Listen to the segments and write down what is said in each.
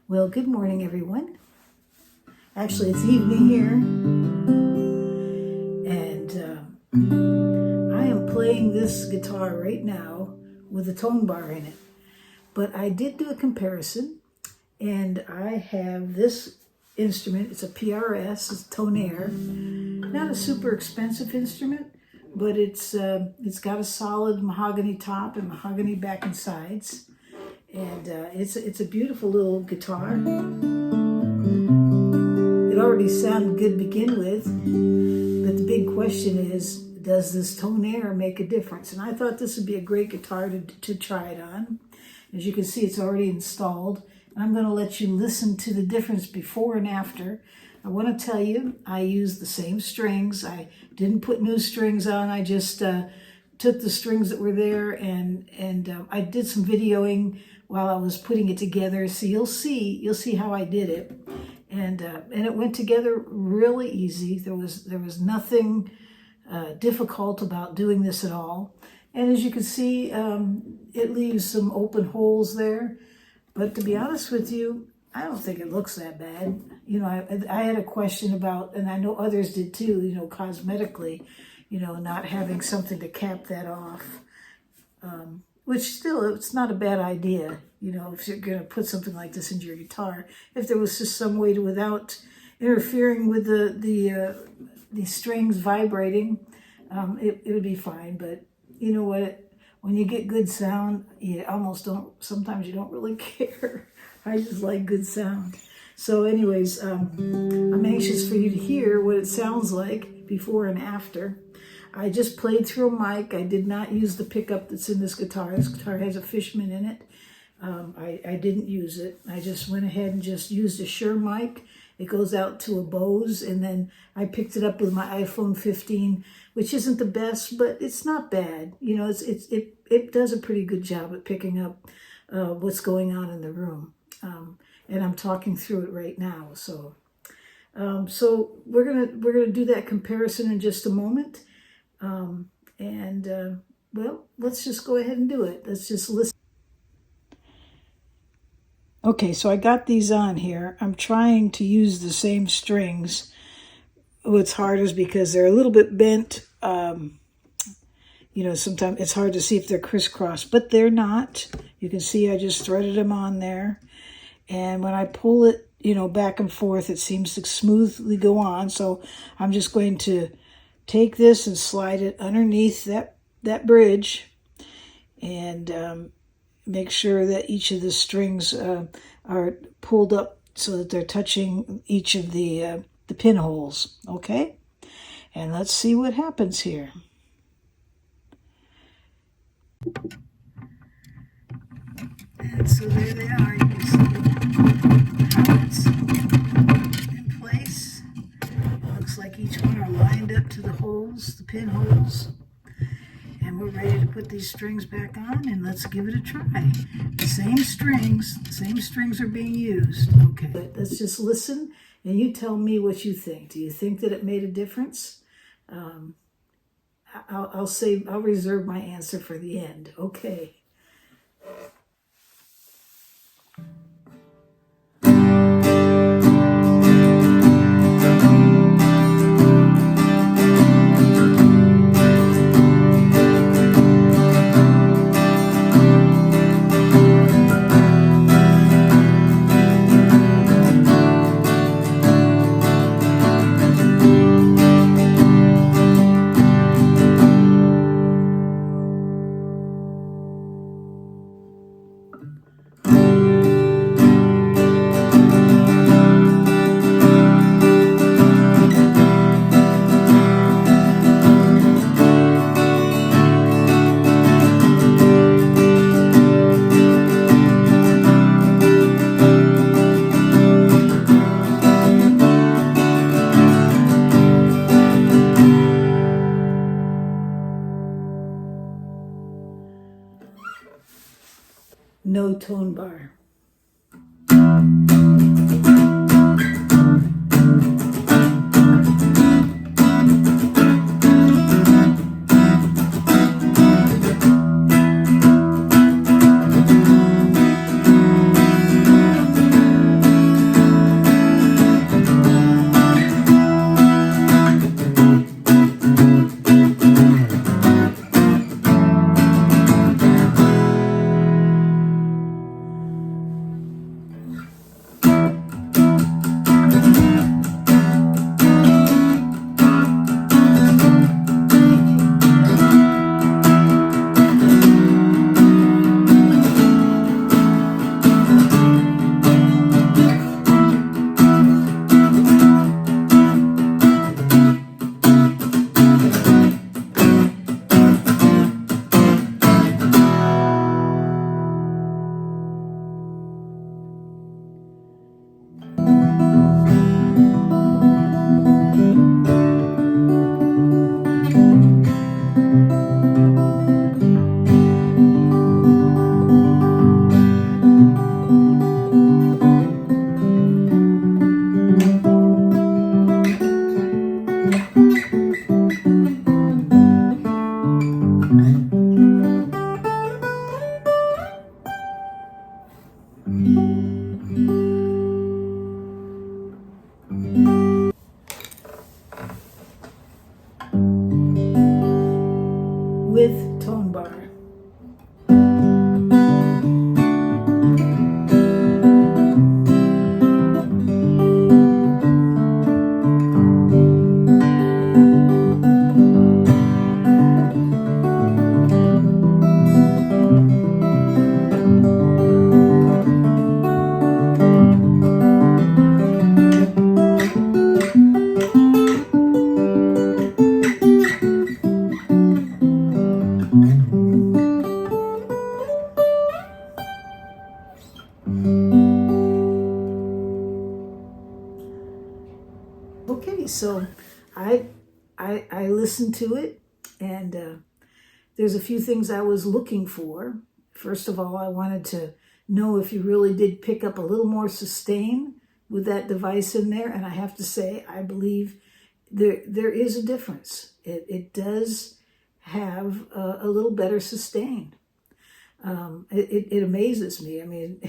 Well, good morning, everyone. Actually, it's evening here, and I am playing this guitar right now with a tone bar in it. But I did do a comparison, and I have this instrument. It's a PRS, it's Tonare. Not a super expensive instrument, but it's got a solid mahogany top and mahogany back and sides. And it's a beautiful little guitar. It already sounded good to begin with, but the big question is, does this Tonare make a difference? And I thought this would be a great guitar to try it on. As you can see, it's already installed. And I'm going to let you listen to the difference before and after. I want to tell you, I used the same strings. I didn't put new strings on. I just took the strings that were there, and I did some videoing while I was putting it together. So you'll see how I did it, and it went together really easy. There was nothing difficult about doing this at all. And as you can see, it leaves some open holes there. But to be honest with you, I don't think it looks that bad. You know, I had a question about, and I know others did too, you know, cosmetically, you know, not having something to cap that off. Which still, it's not a bad idea, you know, if you're going to put something like this into your guitar. If there was just some way to, without interfering with the strings vibrating, it would be fine. But you know what? When you get good sound, you almost don't, sometimes you don't really care. I just like good sound. So anyways, I'm anxious for you to hear what it sounds like before and after. I just played through a mic. I did not use the pickup that's in this guitar. This guitar has a Fishman in it. I didn't use it. I just went ahead and just used a Shure mic. It goes out to a Bose, and then I picked it up with my iPhone 15, which isn't the best, but it's not bad. You know, it does a pretty good job at picking up what's going on in the room. And I'm talking through it right now. So we're gonna do that comparison in just a moment. Well, let's just go ahead and do it. Let's just listen. Okay, so I got these on here. I'm trying to use the same strings. What's hard is because they're a little bit bent. You know, sometimes it's hard to see if they're crisscross, but they're not. You can see I just threaded them on there. And when I pull it, you know, back and forth, it seems to smoothly go on. So I'm just going to take this and slide it underneath that bridge, and make sure that each of the strings are pulled up so that they're touching each of the pinholes. Okay, and let's see what happens here. And so there they are. You can see how it's in place. It looks like each one are lined up to the holes, the pinholes. And we're ready to put these strings back on, and let's give it a try. The same strings are being used. Okay, but let's just listen, and you tell me what you think. Do you think that it made a difference? I'll reserve my answer for the end. Okay. No tone bar. with ToneBar. Okay, so I listened to it, and there's a few things I was looking for. First of all, I wanted to know if you really did pick up a little more sustain with that device in there, and I have to say, I believe there is a difference. It does have a little better sustain. It amazes me. I mean,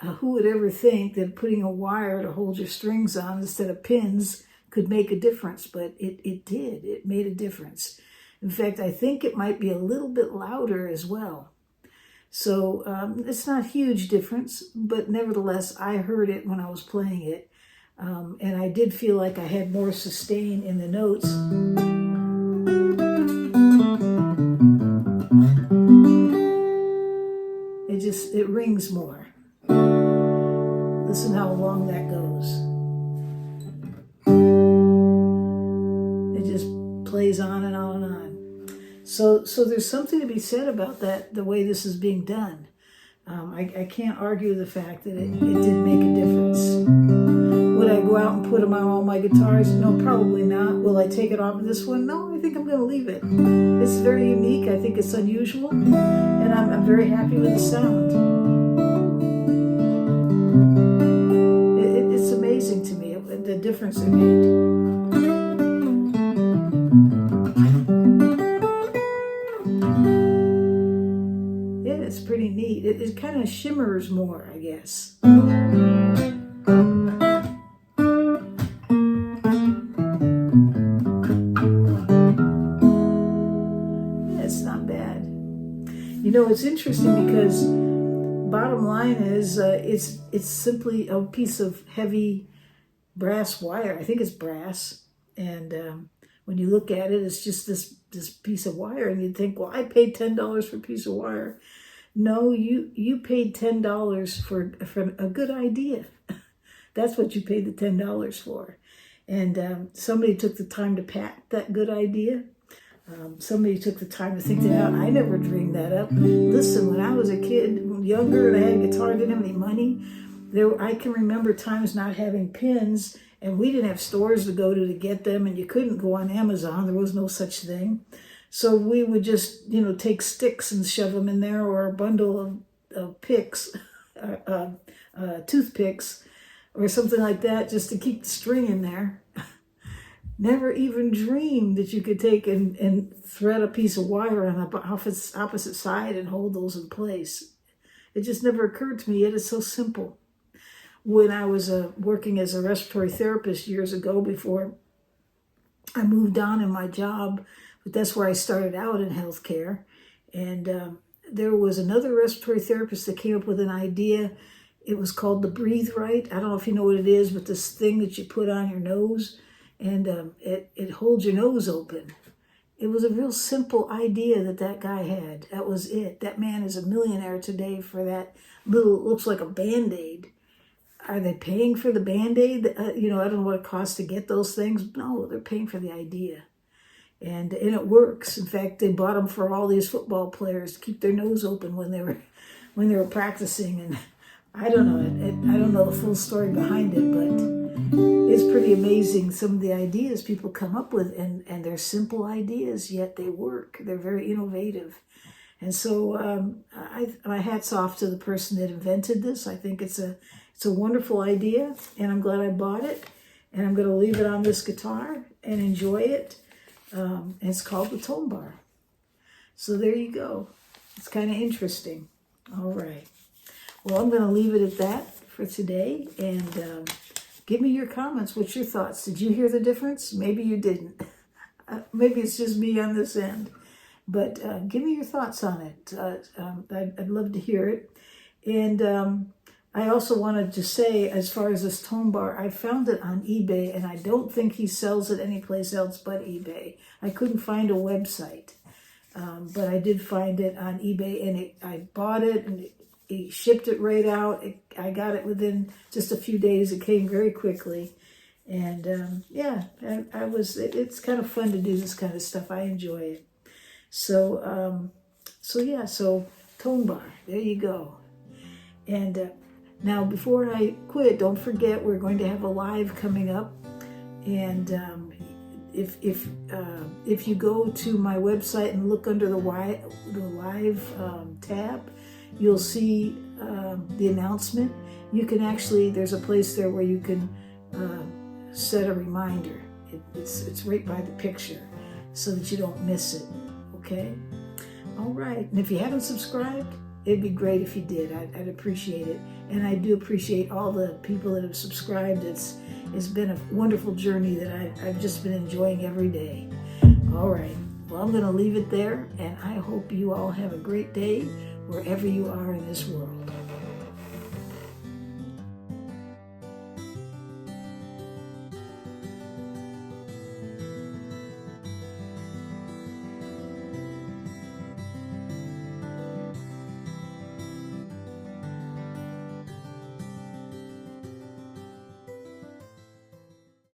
who would ever think that putting a wire to hold your strings on instead of pins could make a difference? But it did. It made a difference. In fact, I think it might be a little bit louder as well. So it's not a huge difference, but nevertheless, I heard it when I was playing it. And I did feel like I had more sustain in the notes. It rings more. Listen how long that goes. It just plays on and on and on. So there's something to be said about that, the way this is being done. I can't argue the fact that it did make a difference. Would I go out and put them on all my guitars? No, probably not. Will I take it off of this one? No, I think I'm going to leave it. It's very unique. I think it's unusual. And I'm very happy with the sound. It's amazing to me, the difference it made. Yeah, it's pretty neat. It kind of shimmers more, I guess. You know, it's interesting because bottom line is it's simply a piece of heavy brass wire. I think it's brass. And when you look at it, it's just this piece of wire. And you'd think, well, I paid $10 for a piece of wire. No, you paid $10 for a good idea. That's what you paid the $10 for. And somebody took the time to patent that good idea. Somebody took the time to think that out. I never dreamed that up. Listen, when I was a kid, younger, and I had a guitar, didn't have any money, I can remember times not having pins, and we didn't have stores to go to get them, and you couldn't go on Amazon. There was no such thing. So we would just, take sticks and shove them in there, or a bundle of picks, toothpicks, or something like that, just to keep the string in there. Never even dreamed that you could take and thread a piece of wire on the opposite side and hold those in place. It just never occurred to me, yet it's so simple. When I was working as a respiratory therapist years ago, before I moved on in my job, but that's where I started out in healthcare. And there was another respiratory therapist that came up with an idea. It was called the Breathe Right. I don't know if you know what it is, but this thing that you put on your nose, and it holds your nose open. It was a real simple idea that guy had. That was it. That man is a millionaire today for that little, looks like a Band-Aid. Are they paying for the Band-Aid? I don't know what it costs to get those things. No, they're paying for the idea. And it works. In fact, they bought them for all these football players to keep their nose open when they were practicing. And I don't know. I don't know the full story behind it, but it's pretty amazing some of the ideas people come up with, and they're simple ideas, yet they work. They're very innovative. And so my hat's off to the person that invented this. I think it's a wonderful idea, and I'm glad I bought it. And I'm going to leave it on this guitar and enjoy it. And it's called the ToneBar. So there you go. It's kind of interesting. All right. Well, I'm going to leave it at that for today, and give me your comments. What's your thoughts? Did you hear the difference? Maybe you didn't. Maybe it's just me on this end. But give me your thoughts on it. I'd love to hear it. And I also wanted to say, as far as this tone bar, I found it on eBay, and I don't think he sells it anyplace else but eBay. I couldn't find a website, but I did find it on eBay, and I bought it, and he shipped it right out. I got it within just a few days. It came very quickly. And yeah, it's kind of fun to do this kind of stuff. I enjoy it. So tone bar, there you go. And now, before I quit, don't forget we're going to have a live coming up. And if you go to my website and look under the live tab, you'll see the announcement. You can actually, there's a place there where you can set a reminder. It's right by the picture so that you don't miss it. Okay? All right. And if you haven't subscribed, it'd be great if you did. I'd appreciate it. And I do appreciate all the people that have subscribed. It's been a wonderful journey that I've just been enjoying every day. All right. Well, I'm going to leave it there, and I hope you all have a great day wherever you are in this world.